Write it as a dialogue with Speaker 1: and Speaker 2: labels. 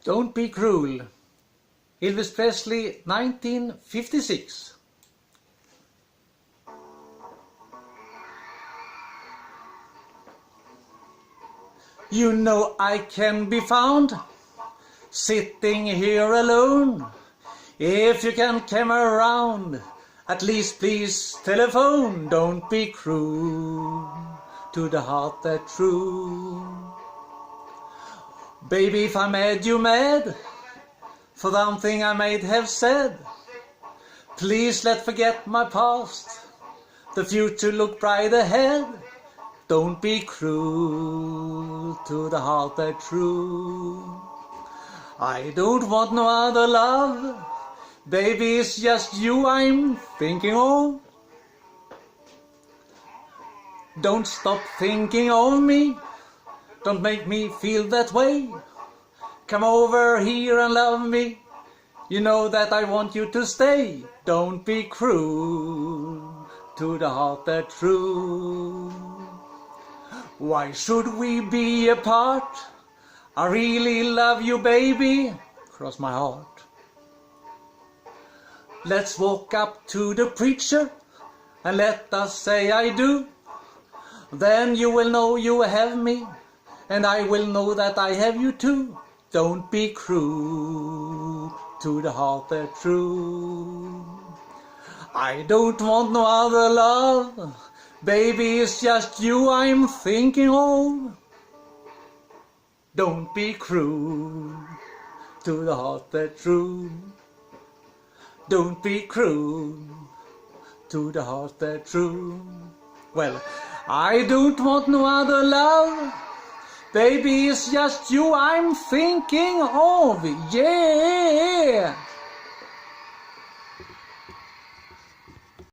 Speaker 1: Don't be cruel. Elvis Presley, 1956. You know I can be found sitting here alone. If you can come around, at least please telephone. Don't be cruel to the heart that's true. Baby, if I made you mad for something I might have said, please let forget my past, the future look bright ahead. Don't be cruel to the heart that's true. I don't want no other love, baby, it's just you I'm thinking of. Don't stop thinking of me, don't make me feel that way. Come over here and love me, you know that I want you to stay. Don't be cruel to the heart that's true. Why should we be apart? I really love you, baby, cross my heart. Let's walk up to the preacher and let us say I do. Then you will know you have me, and I will know that I have you too. Don't be cruel to the heart that's true. I don't want no other love, baby, it's just you I'm thinking of. Don't be cruel to the heart that's true. Don't be cruel to the heart that's true. Well, I don't want no other love, baby, it's just you I'm thinking of, yeah.